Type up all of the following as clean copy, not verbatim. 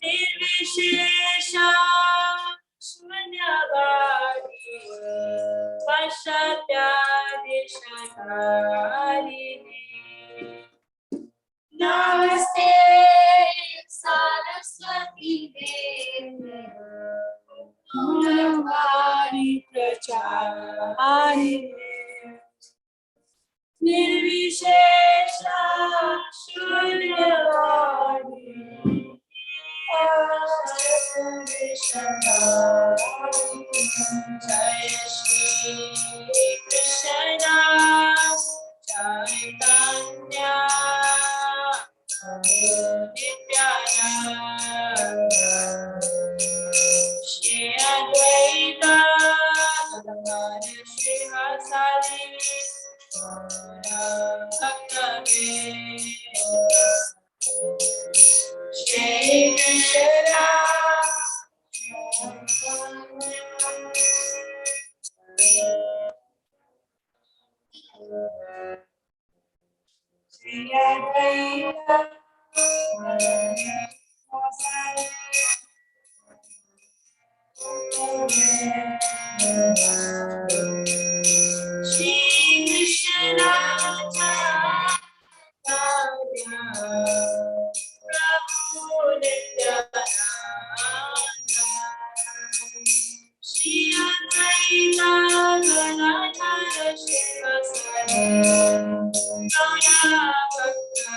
निर्विशेषा शून्यवादी पश्चात्यादिशधारिणे नमस्ते सरस्वती देवी गुणवाणी प्रचारिणे निर्विशेषा शून्यवादी जय Shri Krishna Chaitanya Nityanand Shri Advaita Gadadhar श्रीवासादि Shri Krishna Shri Advaita Shri Krishna Prabhu Nityananda Shri Advaita Gadadhara Shivasana Gaya Bhakta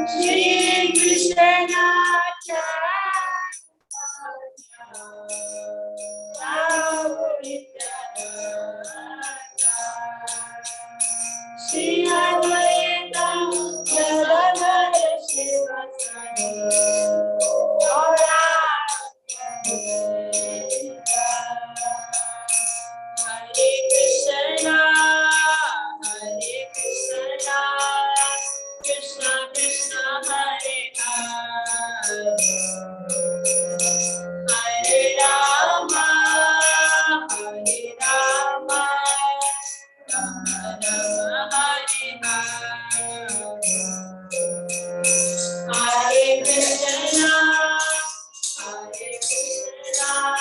Shri Krishna Shri Advaita Gadadhara Shivasana Gaya Hare Krishna, Krishna Krishna, Hare Hare, Hare Rama, Rama Rama, Hare Krishna, Hare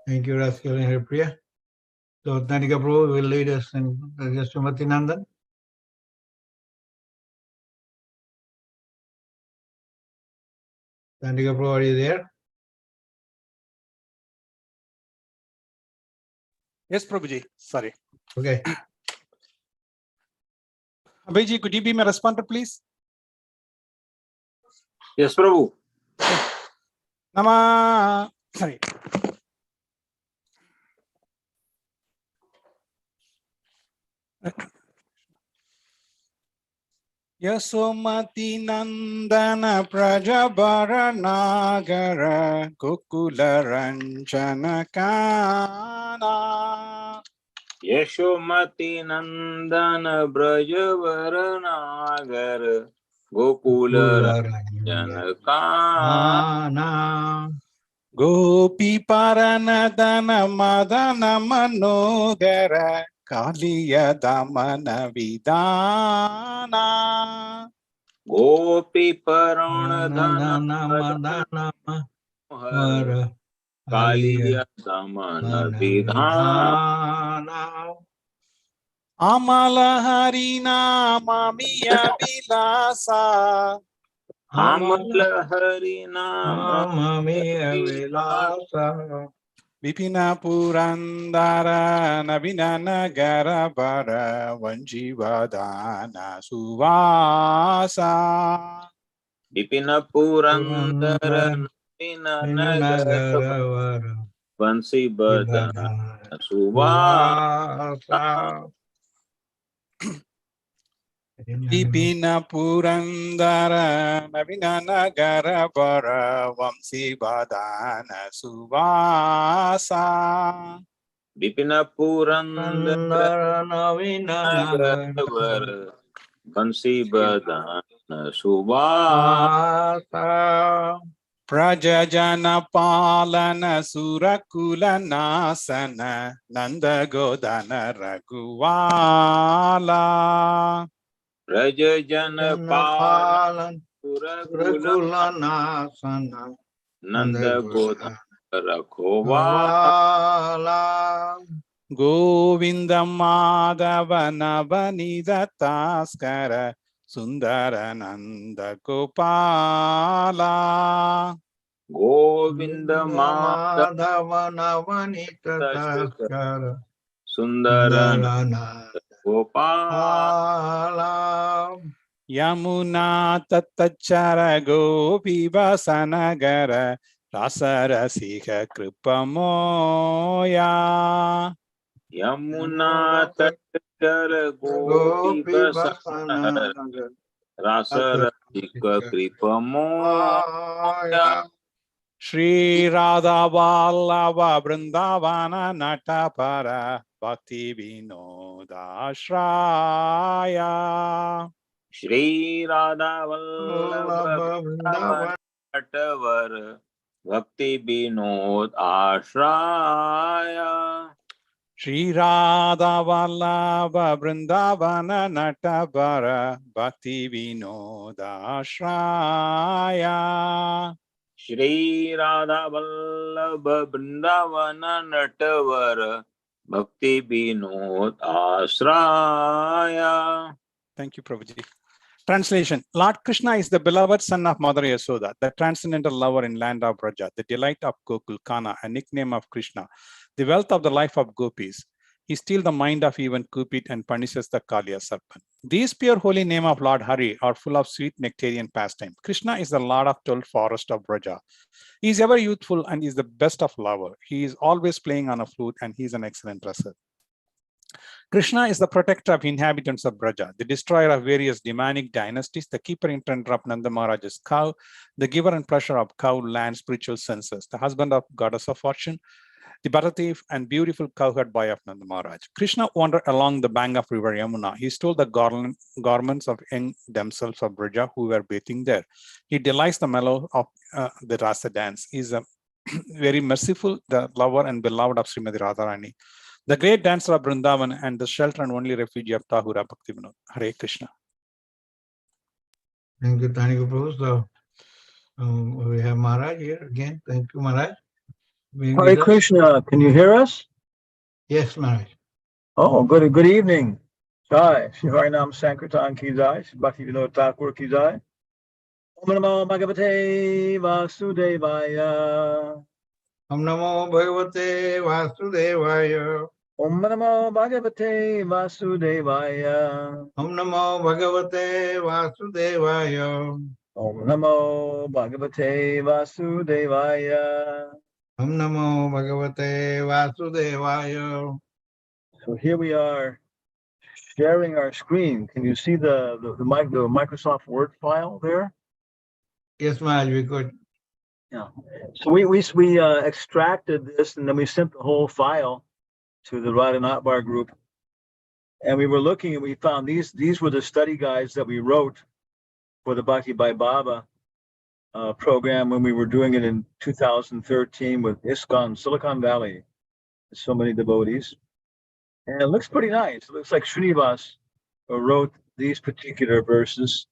Thank you, Raskil and Haripriya. So Tandika Prabhu will lead us in Srimati Nandan. Tandika Prabhu, are you there? Yes, Prabhuji. Sorry. Okay. Abhijit, could you be my responder, please? Yes, Prabhu. Sorry. Yasomati Nandana Prajabara Nagara Kukula Ranjana Kana Yashomati Nandana Brajavara Nagar Gokula Janaka Ana Gopi Paranadana Madana Manodara Kaliya Damana Vidana Gopi Parana Dana Nana Madana Har Mara Kaliya Aliya Samana Mana Vidhana Vidhana Amala Harina Mamiya Vilasa Amala Harinama Amamiya Vilasa Vipina Purandara Navina Nagara Bara Vanjivadana Suvasa Vipina Purandara Purandara Navina Nagara Nagaravara Vansi Badana Vibhadana Suva Suvasa Vipina Purandara Navina Nagara Bara Vanjivadana Suvasa Vipina Purandara Nandara Navina Nagara Vansi Badana Suva Vasa Prajajana Palana Surakula Nasana Nanda Godana Raguvala Rajajana Pala Janapalan Surakula Surakulana Sana Nanda Goda Andagoda Rakhova Gavala Govinda Madhava Navanida Taskara Sundara Nanda Gopala Govinda Madhava Madhava Navanita Taskara Sundarana Sundarana Gopala Pala Yamuna Tattachara Gopi Vasanagara Rasarasiha Kripamoya Yamuna Tattara Gopi Gopi Vasana Vasana Rasarasika Kripamo Maya Shri Radha Vallabha Vrindavana Natapara Bhakti Vinoda Ashraya Shri Radha Vallabha Vrindavan Vrindavan Bhakti Vinod Ashraya Shri Radha Vallabha Vrindavana Natapara Bhakti Vinoda Ashraya Shri Radha Vallabha Vrindavana Natavar Bhakti Vinod Ashraya. Thank you, Prabhuji. Translation. Lord Krishna is the beloved son of Mother Yasoda, the transcendental lover in land of Braja, the delight of Gokul Kana, a nickname of Krishna, the wealth of the life of gopis. He steals the mind of even Cupid and punishes the Kaliya serpent. These pure holy name of Lord Hari are full of sweet nectarian pastime. Krishna is the Lord of 12 forest of Braja. He is ever youthful and is the best of lover. He is always playing on a flute and he is an excellent dresser. Krishna is the protector of inhabitants of Braja, the destroyer of various demonic dynasties, the keeper in turn of Nanda Maharaj's cow, the giver and pleasure of cow land spiritual senses, the husband of goddess of fortune, the Bharati and beautiful cowherd boy of Nanda Maharaj. Krishna wandered along the bank of river Yamuna. He stole the garments of young damsels of Braja who were bathing there. He delights the mellow of the Rasa dance. He is a very merciful, the lover and beloved of Srimati Radharani, the great dancer of Vrindavan and the shelter and only refuge of Tahura Bhaktivinoda. Hare Krishna. Thank you, Tanika Prabhu. So we have Maharaj here again. Thank you, Maharaj. Hare Krishna, can you hear us? Yes, Maharaj. Oh, good evening. Jai, Shri Harinam Sankirtan ki jai, Shri Bhakti Vinod Thakur ki jai. Om Namo Bhagavate Vasudevaya. Om Namo Bhagavate Vasudevaya. Om Namo Bhagavate Vasudevaya. Om Namo Bhagavate Vasudevaya. Om Namo Bhagavate Vasudevaya. Om Namo Bhagavate Vasudevaya. So here we are sharing our screen. Can you see the Microsoft Word file there? Yes, Maharaj, we could. Yeah. So we extracted this and then we sent the whole file to the Radha Bar group. And we were looking and we found these were the study guides that we wrote for the Bhakti Bhai Baba program when we were doing it in 2013 with ISKCON, Silicon Valley. So many devotees. And it looks pretty nice. It looks like Srinivas wrote these particular verses.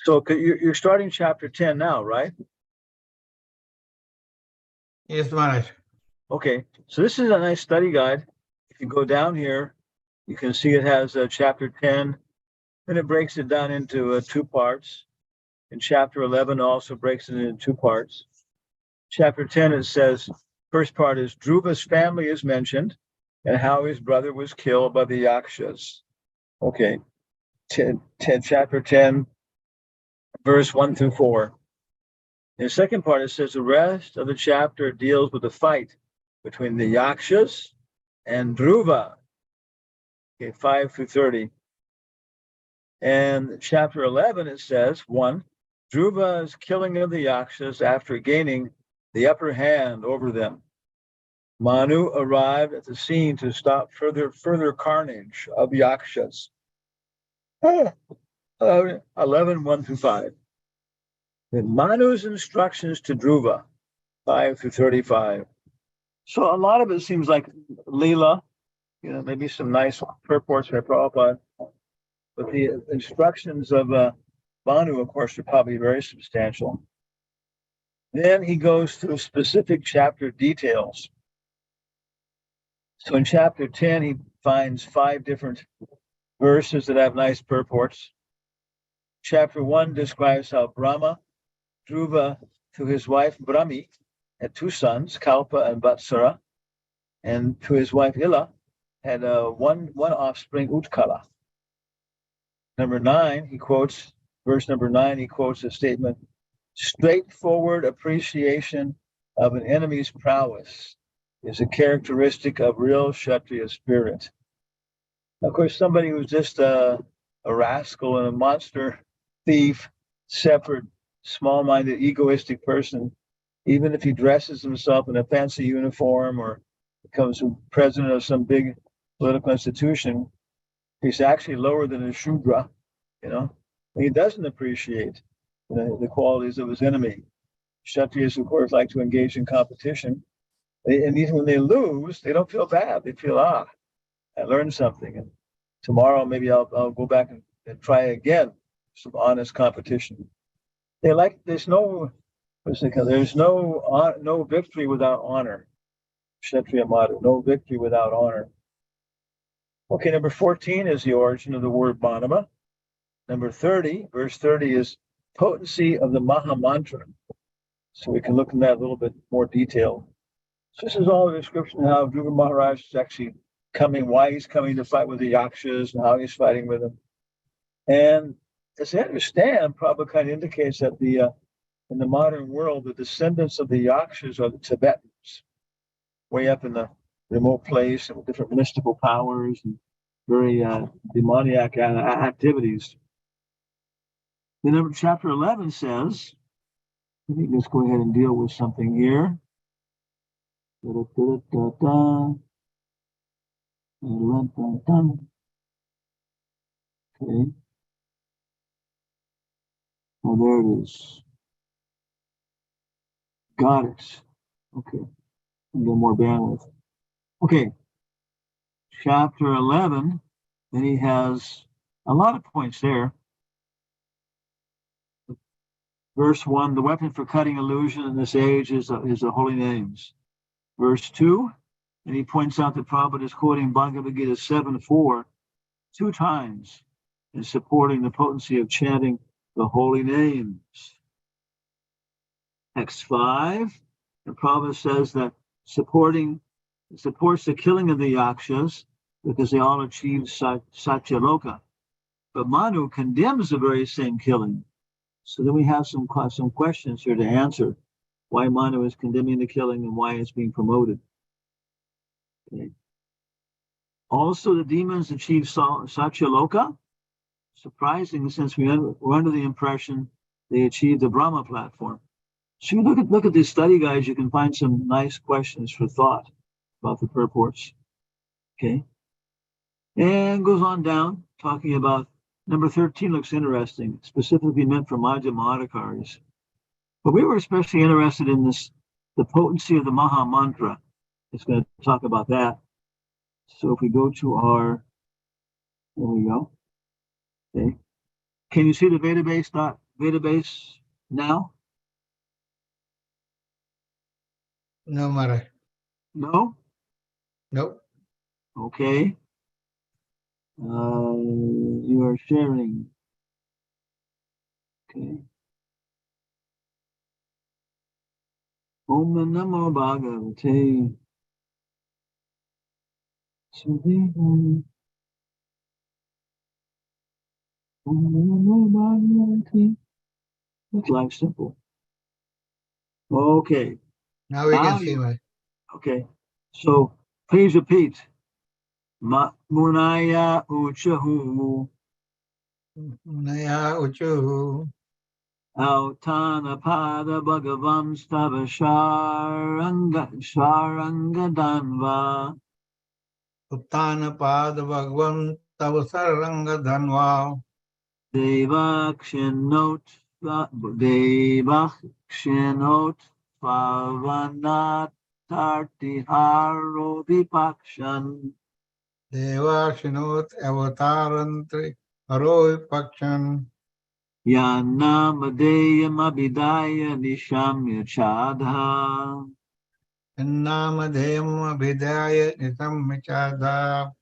So you're starting chapter 10 now, right? Yes, Maharaj. Okay, so this is a nice study guide. If you go down here, you can see it has chapter 10, and it breaks it down into two parts. And chapter 11 also breaks it into two parts. Chapter 10, it says, first part is Dhruva's family is mentioned and how his brother was killed by the Yakshas. Okay, chapter 10, verse 1 through 4. In the second part, it says the rest of the chapter deals with the fight between the Yakshas and Dhruva. Okay, 5 through 30. And chapter 11, it says, 1, Dhruva's killing of the Yakshas after gaining the upper hand over them. Manu arrived at the scene to stop further carnage of Yakshas. 11, 1 through 5. Then Manu's instructions to Dhruva, 5 through 35. So a lot of it seems like Leela, maybe some nice purports by Prabhupada, but the instructions of Manu, of course, are probably very substantial. Then he goes through specific chapter details. So in chapter 10, he finds 5 different verses that have nice purports. Chapter 1 describes how Brahma, Dhruva, to his wife Brahmi, had 2 sons, Kalpa and Vatsara, and to his wife Ila had one offspring, Utkala. Number 9, verse number 9, he quotes a statement, straightforward appreciation of an enemy's prowess is a characteristic of real Kshatriya spirit. Of course, somebody who's just a rascal and a monster thief, separate, small-minded, egoistic person, even if he dresses himself in a fancy uniform or becomes president of some big political institution, he's actually lower than a Shudra, He doesn't appreciate the qualities of his enemy. Kshatriyas, of course, like to engage in competition. And even when they lose, they don't feel bad. They feel, I learned something. And tomorrow, maybe I'll go back and try again, some honest competition. There's no victory without honor. Kshatriya motto, no victory without honor. Okay, number 14 is the origin of the word Manava. Number 30, verse 30 is potency of the Maha Mantra. So we can look in that a little bit more detail. So this is all a description of how Dhruva Maharaj is actually coming, why he's coming to fight with the Yakshas and how he's fighting with them. And as I understand, Prabhupada kind of indicates that in the modern world, the descendants of the Yakshas are the Tibetans, way up in the remote place and with different mystical powers and very demoniac activities. Then chapter 11 says, let me just go ahead and deal with something here. Okay. Oh, there it is. Got it. Okay. A little more bandwidth. Okay. Chapter 11, and he has a lot of points there. Verse 1, the weapon for cutting illusion in this age is the holy names. Verse 2, and he points out that Prabhupada is quoting Bhagavad Gita 7:4 2 times in supporting the potency of chanting the holy names. Text 5, and Prabhupada says that supporting It supports the killing of the Yakshas because they all achieved Satyaloka. But Manu condemns the very same killing. So then we have some questions here to answer. Why Manu is condemning the killing and why it's being promoted. Okay. Also, the demons achieved Satyaloka. Surprising, since we're under the impression they achieved the Brahma platform. So you look at these study guides, you can find some nice questions for thought about the purports. Okay. And goes on down, talking about number 13 looks interesting, specifically meant for Madhya Madhikaris. But we were especially interested in this, the potency of the Maha Mantra. It's going to talk about that. So if we go to our, there we go. Okay. Can you see the database now? No, Maharaj. No? Nope. Okay. You are sharing. Okay. Om Namo Bhagavate. Om Namo Bhagavate. That's life simple. Okay. Now we can see my. Okay. So please repeat. Munaya Uchahu. Naya Uchu. Autana Pada Bhagavam Stava Sharanga Danva. Uttana Pada Bhagwan Tavasaranga Dhanva. Devakshinot Pavanat Tartiharo Vipakshan. Devashinot Avatarantri Haro Pakshan. Yanamadeyam Abhidaya Nishamya Chadha. Namadhayam Abhidaya Nitam Michada.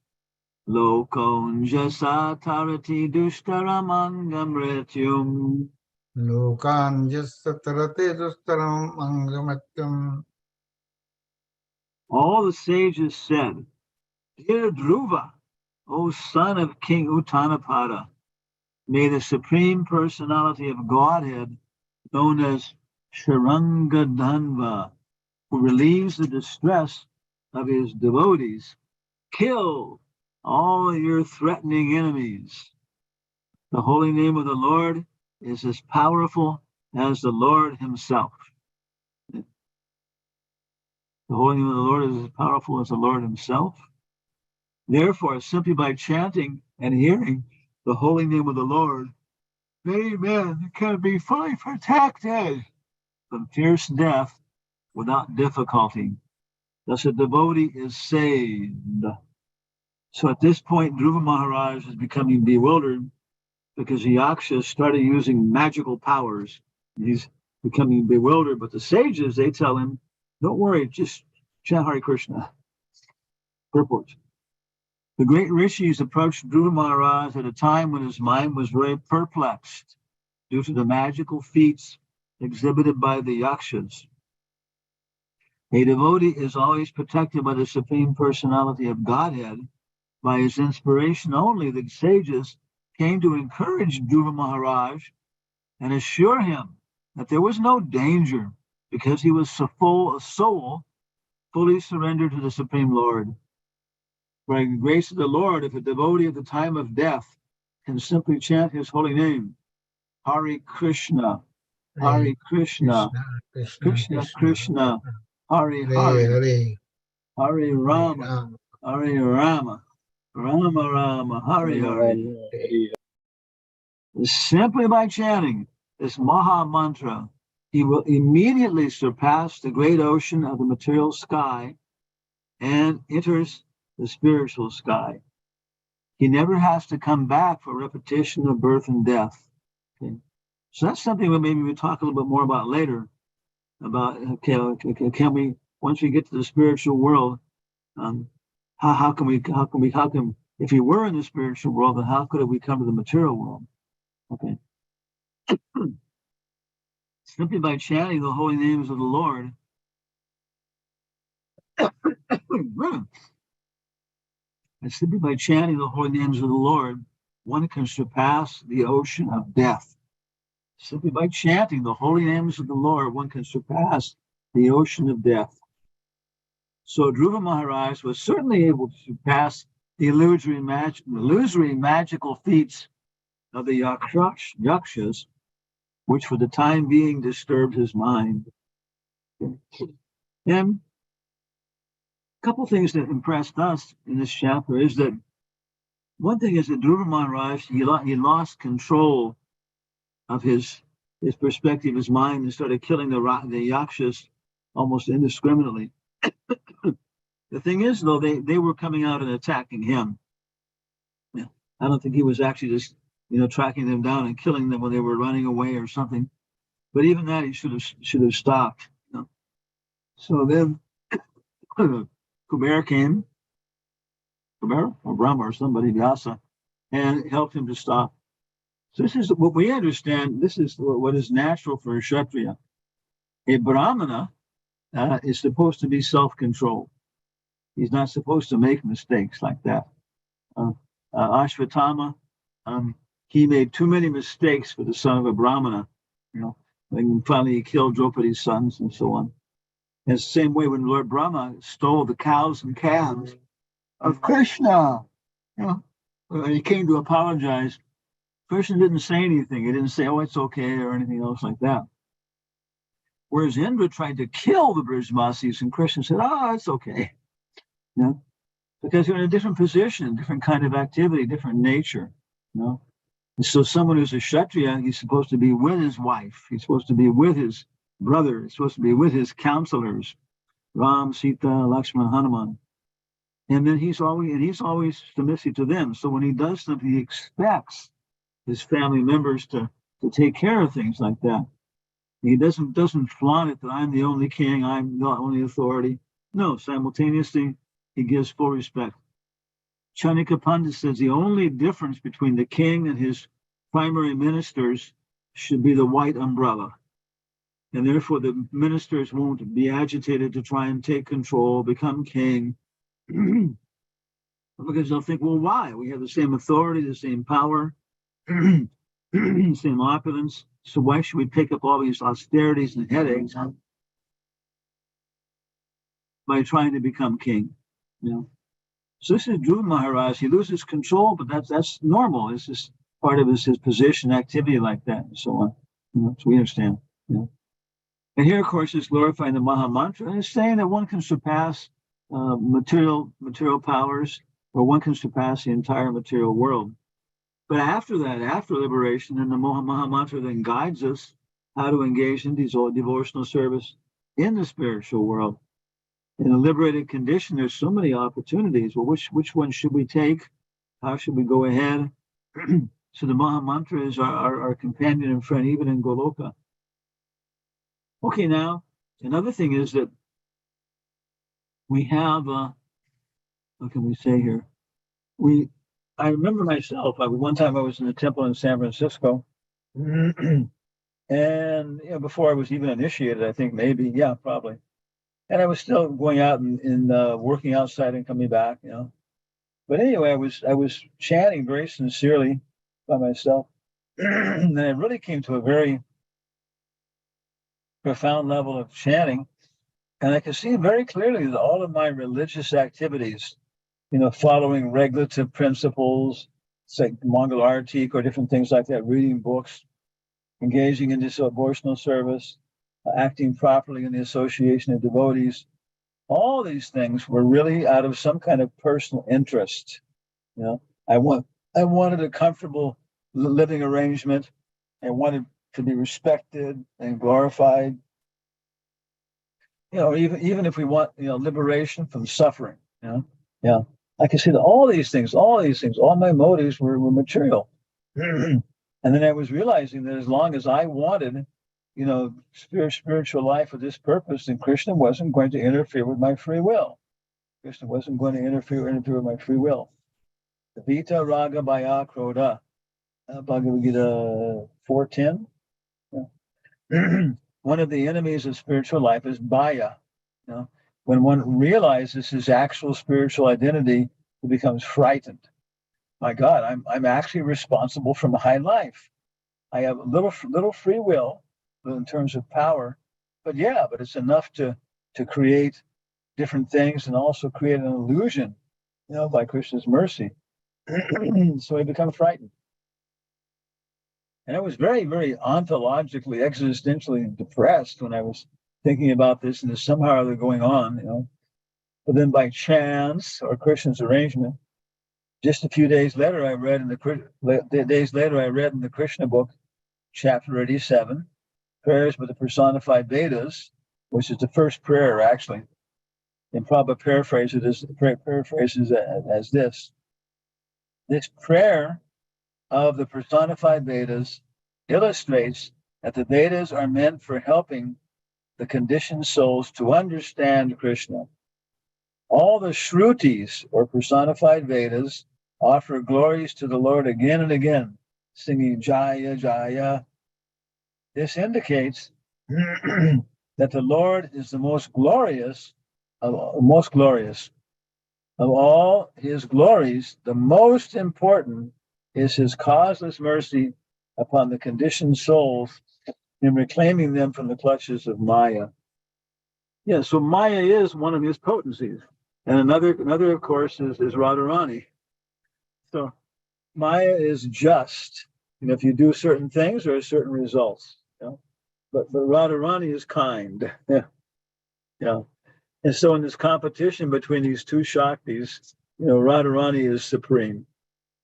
Lokonja Satarati Dushtaramangam Retyum. Lokan Jasatarate Dustaram Angamatyam. All the sages said, Dear Dhruva, O son of King Uttanapada, may the Supreme Personality of Godhead, known as Sharangadhanva, who relieves the distress of his devotees, kill all your threatening enemies. The holy name of the Lord is as powerful as the Lord himself. The holy name of the Lord is as powerful as the Lord himself. Therefore, simply by chanting and hearing the holy name of the Lord, many men can be fully protected from fierce death without difficulty. Thus, a devotee is saved. So at this point, Dhruva Maharaj is becoming bewildered because the Yakshas started using magical powers. He's becoming bewildered, but the sages, they tell him, don't worry, just chant Hare Krishna. Purport. The great rishis approached Dhruva Maharaj at a time when his mind was very perplexed due to the magical feats exhibited by the Yakshas. A devotee is always protected by the Supreme Personality of Godhead. By his inspiration only, the sages came to encourage Dhruva Maharaj and assure him that there was no danger because he was a soul fully surrendered to the Supreme Lord. By the grace of the Lord, if a devotee at the time of death can simply chant his holy name, Hare Krishna, Hare Krishna, Krishna Krishna, Hare Hare, Hare Rama, Hare Rama, Rama Rama, Hare Hare. Simply by chanting this Maha Mantra, he will immediately surpass the great ocean of the material sky and enters the spiritual sky. He never has to come back for repetition of birth and death. Okay. So that's something that maybe we'll talk a little bit more about later. About can we, once we get to the spiritual world, how can if we were in the spiritual world, then how could we come to the material world? Okay. Simply by chanting the holy names of the Lord, And simply by chanting the holy names of the Lord, one can surpass the ocean of death. Simply by chanting the holy names of the Lord, one can surpass the ocean of death. So Dhruva Maharaj was certainly able to surpass the illusory magical feats of the yakshas, which for the time being disturbed his mind. And a couple things that impressed us in this chapter is that one thing is that Dhruva Maharaj, he lost control of his perspective, his mind, and started killing the yakshas almost indiscriminately. The thing is, though, they were coming out and attacking him. Yeah. I don't think he was actually just, tracking them down and killing them when they were running away or something. But even that, he should have stopped. So then Kubera came, Kubera or Brahma or somebody, Vyasa, and helped him to stop. So this is what we understand. This is what is natural for a Kshatriya. A Brahmana is supposed to be self-controlled. He's not supposed to make mistakes like that. Ashvatthama, he made too many mistakes for the son of a Brahmana. And finally he killed Draupadi's sons and so on. And it's the same way when Lord Brahma stole the cows and calves of Krishna. When he came to apologize, Krishna didn't say anything. He didn't say, "Oh, it's okay," or anything else like that. Whereas Indra tried to kill the Brijvasis, and Krishna said, "Oh, it's okay." Because they're in a different position, different kind of activity, different nature. And so someone who's a Kshatriya, he's supposed to be with his wife. He's supposed to be with his brother. He's supposed to be with his counselors, Ram, Sita, Lakshman, Hanuman. And then he's always submissive to them. So when he does something, he expects his family members to take care of things like that. He doesn't flaunt it that I'm the only king, I'm the only authority. No, simultaneously, he gives full respect. Chanika Pandit says the only difference between the king and his primary ministers should be the white umbrella. And therefore, the ministers won't be agitated to try and take control, become king, because they'll think, well, why? We have the same authority, the same power, same opulence. So why should we pick up all these austerities and headaches by trying to become king? So this is Dhruva Maharaj. He loses control, but that's normal. It's just part of his position, activity like that, and so on. So we understand. And here, of course, is glorifying the Maha Mantra, and it's saying that one can surpass material powers, or one can surpass the entire material world. But after that, after liberation, then the Maha Mantra then guides us how to engage in devotional service in the spiritual world. In a liberated condition, there's so many opportunities. Well, which one should we take? How should we go ahead? So the Maha Mantra is our companion and friend, even in Goloka. Okay, now, another thing is that we have, what can we say here? I remember myself, one time I was in a temple in San Francisco, and before I was even initiated, I think maybe, yeah, probably. And I was still going out and working outside and coming back, But anyway, I was chanting very sincerely by myself, and I really came to a very profound level of chanting, and I could see very clearly that all of my religious activities, following regulative principles, like Mongol Artik or different things like that, reading books, engaging in devotional service, acting properly in the association of devotees, all these things were really out of some kind of personal interest. I wanted a comfortable living arrangement. I wanted to be respected and glorified. Even if we want, liberation from suffering. I can see that all these things, all my motives were material. And then I was realizing that as long as I wanted, spiritual life for this purpose, then Krishna wasn't going to interfere with my free will. Krishna wasn't going to interfere with my free will. The Vita Raga Bhaya Krodha, Bhagavad Gita 4:10. One of the enemies of spiritual life is Bhaya. when one realizes his actual spiritual identity, he becomes frightened. My God, I'm actually responsible for my life. I have little free will in terms of power, but it's enough to create different things and also create an illusion, by Krishna's mercy. So I become frightened. And I was very, very ontologically, existentially depressed when I was thinking about this, and there's somehow or other going on, But then by chance or Krishna's arrangement, just a few days later, I read in the Krishna book, chapter 87, prayers with the personified Vedas, which is the first prayer actually. And Prabhupada paraphrases as this. This prayer of the personified Vedas illustrates that the Vedas are meant for helping the conditioned souls to understand Krishna. All the Shrutis, or personified Vedas, offer glories to the Lord again and again, singing Jaya, Jaya. This indicates that the Lord is the most glorious of all his glories. The most important is his causeless mercy upon the conditioned souls in reclaiming them from the clutches of Maya. Yeah, so Maya is one of his potencies. And another of course, is Radharani. So Maya is just. If you do certain things, there are certain results. But Radharani is kind. Yeah. And so in this competition between these two Shaktis, Radharani is supreme.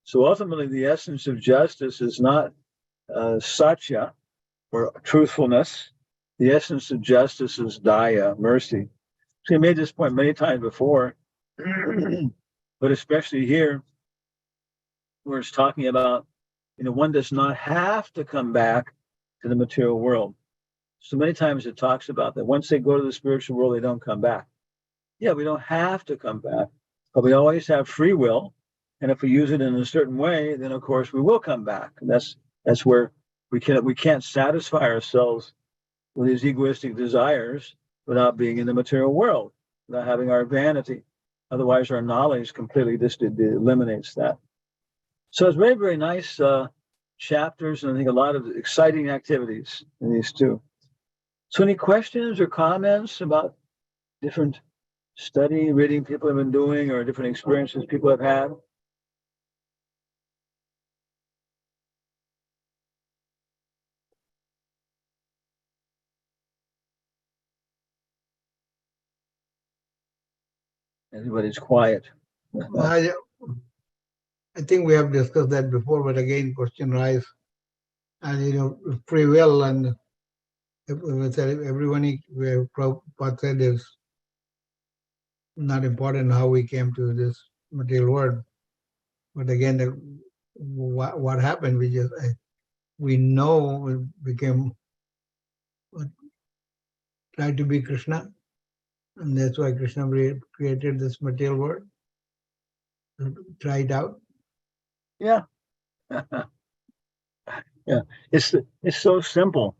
So ultimately, the essence of justice is not satya, or truthfulness. The essence of justice is daya, mercy. So he made this point many times before, but especially here, where it's talking about, one does not have to come back to the material world. So many times it talks about that once they go to the spiritual world, they don't come back. Yeah, we don't have to come back, but we always have free will. And if we use it in a certain way, then of course we will come back. And that's where we can't satisfy ourselves with these egoistic desires without being in the material world, without having our vanity. Otherwise, our knowledge completely just eliminates that. So it's very, very nice chapters, and I think a lot of exciting activities in these two. So any questions or comments about different reading people have been doing, or different experiences people have had? Everybody's quiet. I think we have discussed that before, but again, question rise. And free will, and everyone, where Prabhupada said, is not important how we came to this material world. But again, what happened? We know we became, tried to be Krishna, and that's why Krishna created this material world. Try it out. Yeah. Yeah, it's so simple.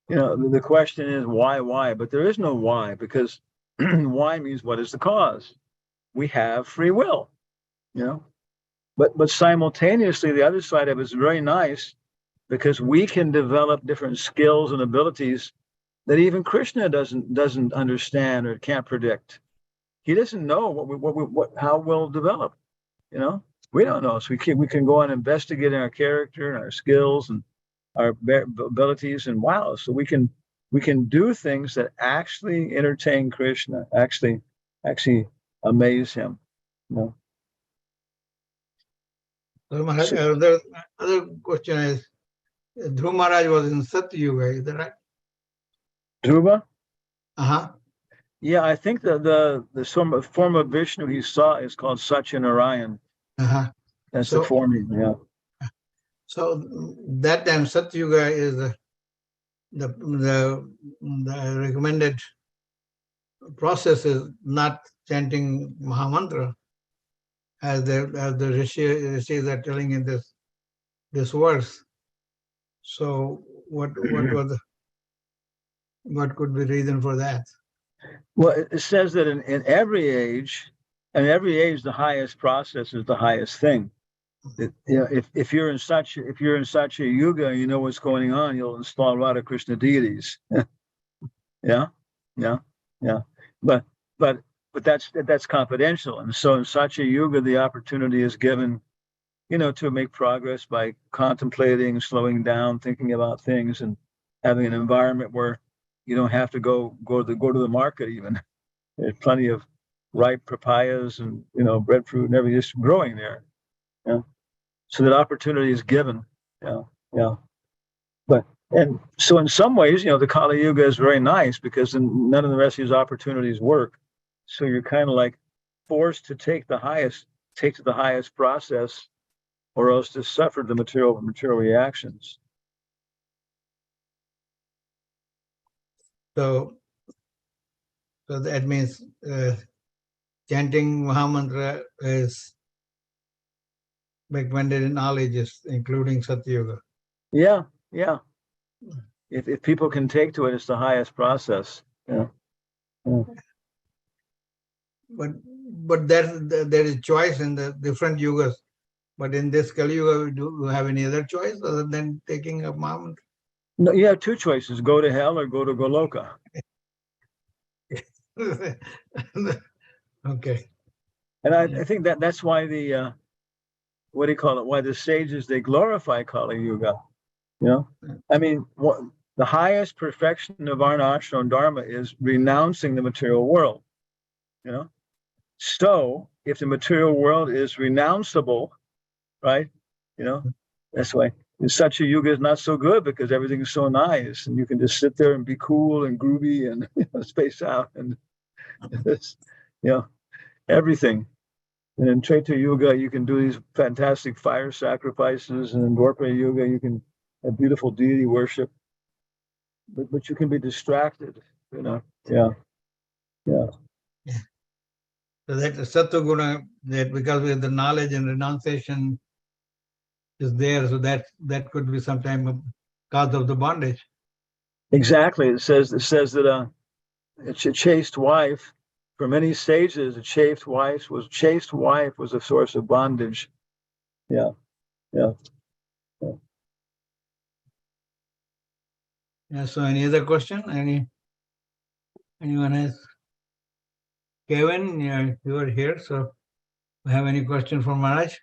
The question is why, but there is no why, because why means what is the cause? We have free will, but simultaneously the other side of it is very nice, because we can develop different skills and abilities that even Krishna doesn't understand or can't predict. He doesn't know how we'll develop. We don't know. So we can go on investigating our character and our skills and our abilities, and wow, so we can do things that actually entertain Krishna, actually amaze him. So Maharaj, other question is, Dhruva Maharaj was in Satya Yuga, is that right? Dhruva? Yeah, I think the form of Vishnu he saw is called Satyanarayan. That's the form. Yeah. So that time Satya Yuga is the recommended process is not chanting Mahamantra, as the rishis are telling in this verse. So what could be reason for that? Well, it says that in every age, the highest process is the highest thing. If you're in such a yuga, you know what's going on. You'll install Radha Krishna deities. Yeah, yeah, yeah. But but that's confidential. And so in such a yuga, the opportunity is given, to make progress by contemplating, slowing down, thinking about things, and having an environment where you don't have to go to the market even. There's plenty of ripe papayas and breadfruit and everything just growing there. Yeah. So that opportunity is given. Yeah. Yeah. And so in some ways, the Kali Yuga is very nice because none of the rest of these opportunities work. So you're kind of like forced to take the highest process, or else to suffer the material reactions. So that means chanting Mahamantra is recommended in all ages, including Satyuga. Yeah, yeah. If people can take to it, it's the highest process. Yeah. But there is choice in the different yugas. But in this Kali Yuga, do you have any other choice other than taking a Mahamantra? No, you have two choices: go to hell or go to Goloka. Okay. And I think that's why the what do you call it? Why the sages, they glorify Kali Yuga. I mean, the highest perfection of Varna, Ashram, and Dharma is renouncing the material world. So if the material world is renounceable, right? That's why in such a yuga is not so good, because everything is so nice and you can just sit there and be cool and groovy and space out and everything. And in Treta Yuga, you can do these fantastic fire sacrifices, and in Dwapara Yuga, you can have beautiful deity worship. But you can be distracted, Yeah. So that Sattva-guna, that because with the knowledge and renunciation is there, so that could be sometime a cause of the bondage. Exactly. It says that a chaste wife, for many sages, a chaste wife was a source of bondage. Yeah. Yeah. So any other question? Anyone has? Kevin, you are here, so have any question for Maharaj?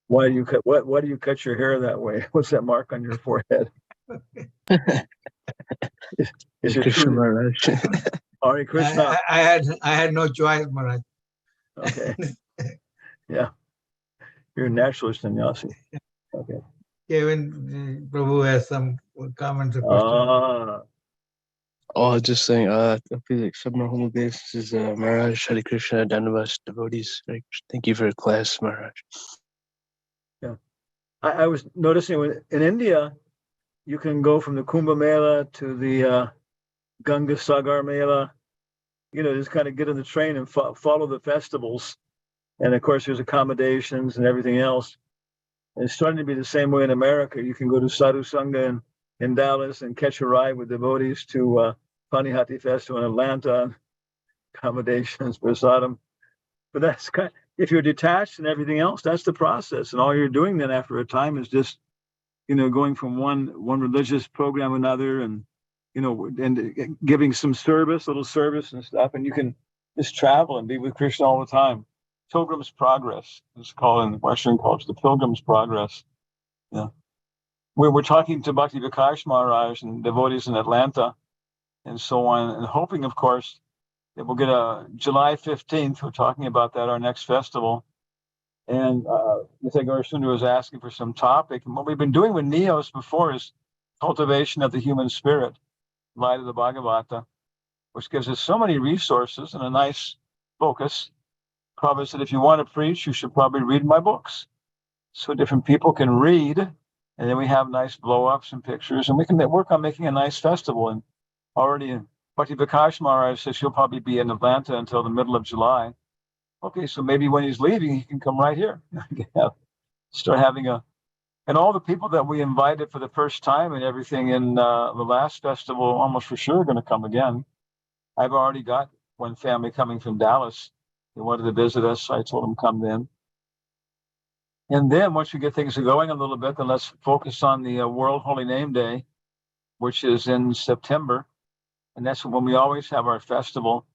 Why do you cut your hair that way? What's that mark on your forehead? Is it Krishna true? Maharaj. Hare Krishna. I had no choice, Maharaj. Okay. Yeah. You're a naturalist sannyasi. Okay. Kevin, Prabhu has some comments or questions. Oh, just saying, I feel like Subhra Homo Base is Maharaj, Hare Krishna, Danavas, devotees. Thank you for your class, Maharaj. Yeah. I was noticing in India, you can go from the Kumbh Mela to the Ganga Sagar Mela, just kind of get on the train and follow the festivals. And of course, there's accommodations and everything else. And it's starting to be the same way in America. You can go to Sadhu Sangha in Dallas and catch a ride with devotees to Panihati Festival in Atlanta, accommodations, prasadam. But that's if you're detached and everything else, that's the process. And all you're doing then after a time is just, going from one religious program to another, and and giving some little service and stuff, and you can just travel and be with Krishna all the time. Pilgrim's Progress is called in Western culture, the Pilgrim's Progress. Yeah. We're talking to Bhakti Vikash Maharaj and devotees in Atlanta and so on, and hoping, of course, that we'll get a July 15th. We're talking about that, our next festival. And Nithya Sundar was asking for some topic. And what we've been doing with Neos before is cultivation of the human spirit, light of the Bhagavata, which gives us so many resources and a nice focus. Prabhupada said, if you want to preach, you should probably read my books. So different people can read, and then we have nice blow-ups and pictures, and we can work on making a nice festival. And already Bhakti Vikash Maharaj says she'll probably be in Atlanta until the middle of July. Okay, so maybe when he's leaving, he can come right here. Start having a And all the people that we invited for the first time and everything in the last festival, almost for sure, are going to come again. I've already got one family coming from Dallas. They wanted to visit us, so I told them come then. And then once we get things going a little bit, then let's focus on the World Holy Name Day, which is in September. And that's when we always have our festival.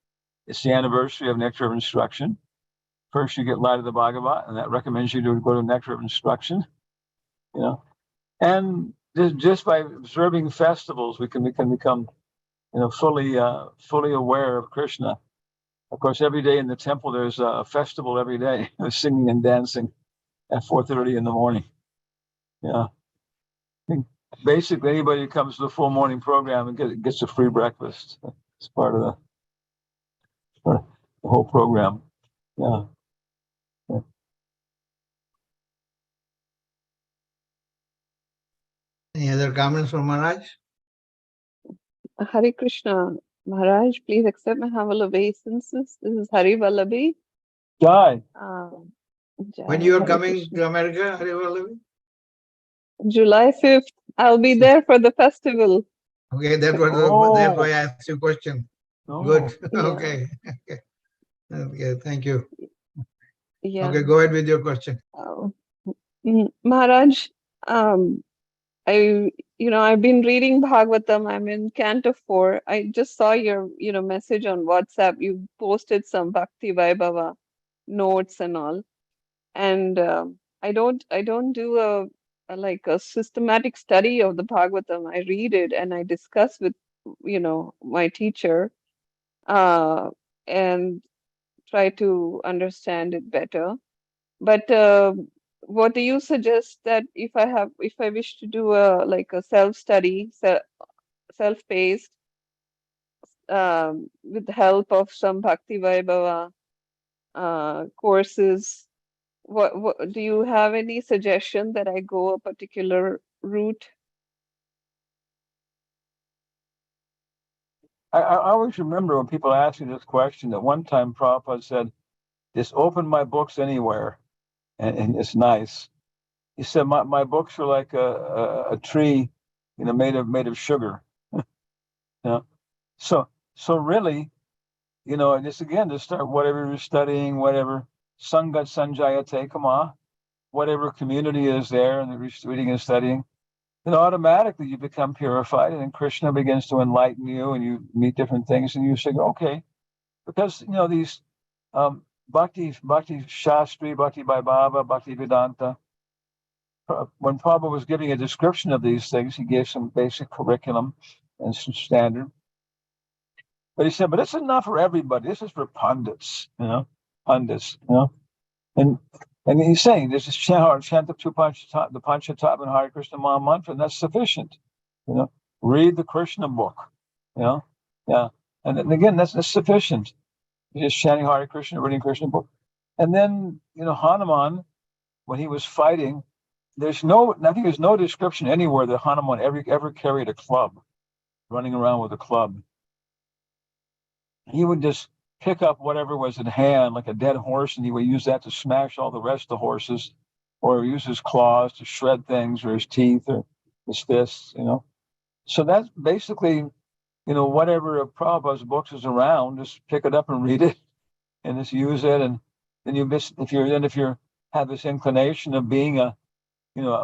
It's the anniversary of Nectar of Instruction. First, you get Light of the Bhagavat, and that recommends you to go to Nectar of Instruction. You know, and just by observing festivals, we can become, fully aware of Krishna. Of course, every day in the temple, there's a festival every day, singing and dancing at 4:30 in the morning. Yeah. Basically, anybody who comes to the full morning program and gets a free breakfast. It's part of the whole program. Yeah. Any other comments from Maharaj? Hare Krishna. Maharaj, please accept my humble obeisances. This is Hari Vallabhi. Jai. When you are Hare coming Krishna. to America, Hari Vallabhi? July 5th. I'll be there for the festival. Okay, that's why I asked you a question. Oh. Good. Yeah. Okay. Okay, thank you. Yeah. Okay, go ahead with your question. Maharaj, I've been reading Bhagavatam. I'm in Canto 4. I just saw your, message on WhatsApp. You posted some Bhakti Vaibhava notes and all. And I don't do a systematic study of the Bhagavatam. I read it and I discuss with, my teacher, and try to understand it better. But what do you suggest that if I wish to do a self-study, self-paced, with the help of some Bhakti Vaibhava courses, what do you have any suggestion that I go a particular route? I always remember when people ask me this question, at one time Prabhupada said, just open my books anywhere, and it's nice. He said, my books are like a tree, made of sugar. So really, and this again, to start whatever you're studying, whatever Sangat Sanjayate, come on, whatever community is there and you're reading and studying, then automatically you become purified, and then Krishna begins to enlighten you, and you meet different things, and you say, okay, because these Bhakti Shastri, Bhakti Vaibhava, Bhakti Vedanta. When Prabhupada was giving a description of these things, he gave some basic curriculum and some standard. But he said, but this is not for everybody. This is for pundits, pundits, And he's saying this is chant the Panchatattva and Hare Krishna Maha Mantra, and that's sufficient. Read the Krishna book. Yeah. And then, again, that's sufficient. You're just chanting Hare Krishna, reading Krishna book. And then, Hanuman, when he was fighting, I think there's no description anywhere that Hanuman ever carried a club, running around with a club. He would just pick up whatever was in hand, like a dead horse, and he would use that to smash all the rest of the horses, or use his claws to shred things, or his teeth, or his fists, So that's basically, whatever of Prabhupada's books is around, just pick it up and read it, and just use it. And then if you have this inclination of being a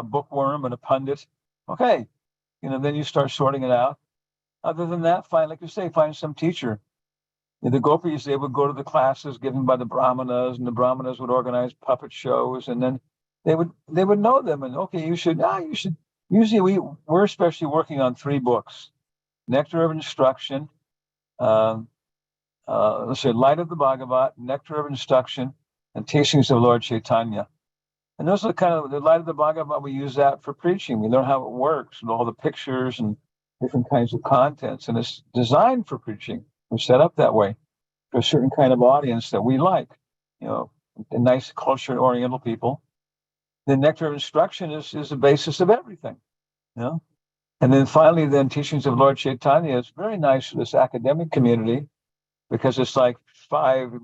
bookworm and a pundit, okay, then you start sorting it out. Other than that, find some teacher. The gopis, they would go to the classes given by the brahmanas, and the brahmanas would organize puppet shows, and then they would know them. And okay, you should. Usually, we're especially working on 3 books: Nectar of Instruction, let's say Light of the Bhagavat, Nectar of Instruction, and Teachings of Lord Chaitanya. And those are kind of the Light of the Bhagavat. We use that for preaching. We learn how it works and all the pictures and different kinds of contents, and it's designed for preaching. We're set up that way for a certain kind of audience that we like, a nice cultured Oriental people. The Nectar of Instruction is the basis of everything, And then finally, Teachings of Lord Chaitanya is very nice for this academic community, because it's like 5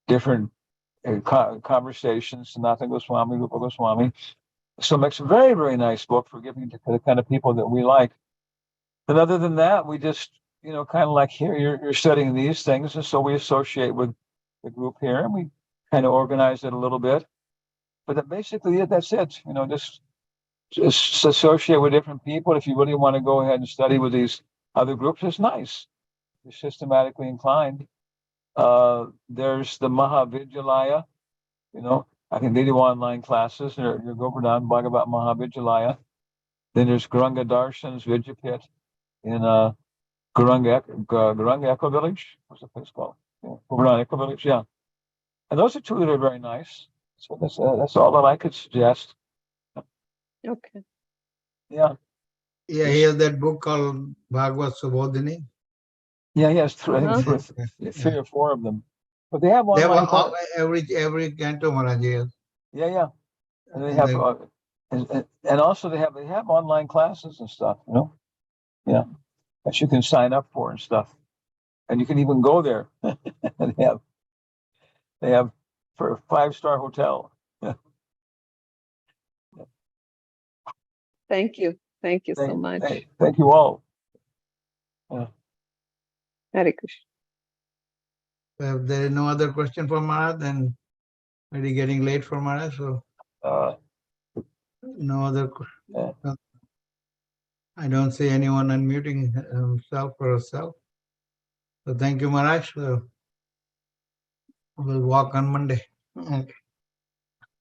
different conversations, Sanatana Goswami, Rupa Goswami, So it's a very, very nice book for giving to the kind of people that we like. And other than that, we just, kind of like here, you're studying these things. And so we associate with the group here and we kind of organize it a little bit. But basically, that's it. Just associate with different people. If you really want to go ahead and study with these other groups, it's nice. You're systematically inclined. There's the Mahavidyalaya, I can do online classes. Your Govardhan Bhagavat Mahavidyalaya. Then there's Guranga Darshan's Vidyapit in Guranga Eco Village. What's the place called? Yeah, Govardhan Eco Village, yeah. And those are two that are very nice. So that's all that I could suggest. Okay. Yeah. Yeah, he has that book called Bhagavad Subodhini. Yeah, he has three or four of them. But they have They have online. every canto Maharaj has. Yeah. And they have, and also they have online classes and stuff, Yeah, that you can sign up for and stuff, and you can even go there. they have for a 5-star hotel. Thank you so much. Thank you all. Hare Krishna. If there is no other question for Maharaj, then already getting late for Maharaj, so no other. I don't see anyone unmuting himself or herself. So thank you, Maharaj. We'll walk on Monday.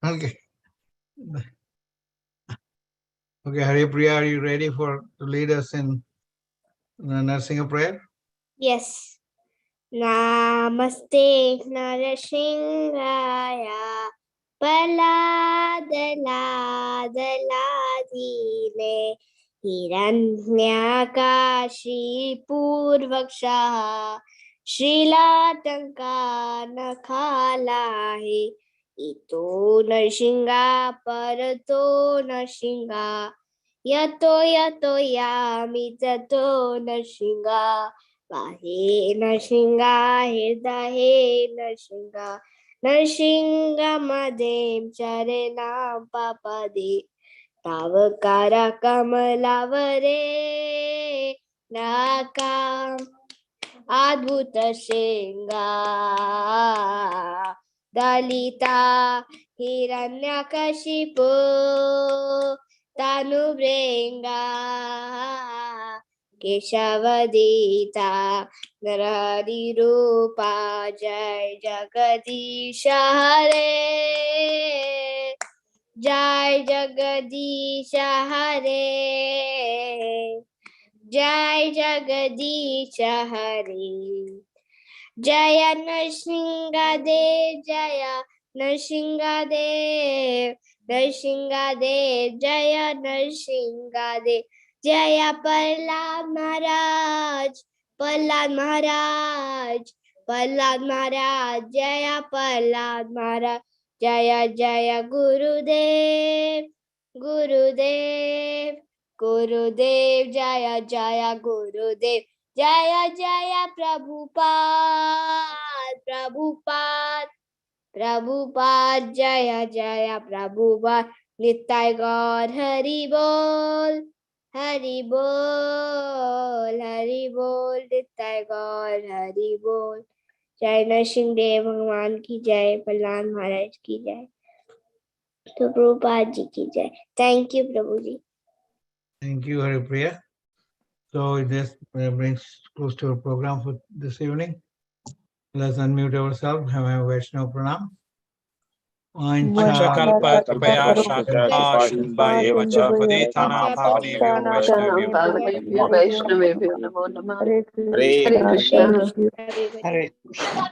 Okay. Okay, Hare Priya, are you ready to lead us in the nursing of prayer? Yes. Namaste Narasingaya Paladalaladile Hiranyakashi Purvaksha Shrilatanka Nakhalahi Ito Narsinga Parato Narsinga Yato Yami Tato Narsinga He Narsinga Hirdahe Narsinga Narsinga Madem Charena Papade Tavakara Kamalavare Nakam Adbhuta Shinga Dalita Hiranyakashipu Tanubrenga Keshavadita Narari Rupa Jai Jagadisha Hare Jai Jagadisha Hare Jai Jagadisha Hare Jaya Narsingadev Jaya Narsingadev Narsingadev Jaya Narsingadev Jaya Prahlad Maharaj Prahlad Maharaj Prahlad Maharaj Jaya Prahlad Maharaj Jaya Jaya Gurudev Gurudev Gurudev Jaya Jaya Gurudev Jaya Jaya Prabhupada Prabhupada Prabhupada Jaya Jaya Prabhupada Nittai God Hari Bol Hari Bol Hari Bol Nittai God Hari Bol Jai Narsingh Dev Bhagwan ki Jai Prahlad Maharaj ki Jai to Prabhupada ji ki Jai. Thank you, Prabhuji. Thank you, Hare Priya. So this brings close to our program for this evening. Let's unmute ourselves. Have a Vaishnava Pranam. Vanchakalpatapaya Shakha Eva Cha Paditana Bhavnebhyo Vaishnavibhyo Vaishnavibhyo Namo Namah. Hare Hare Krishna. Hare Krishna.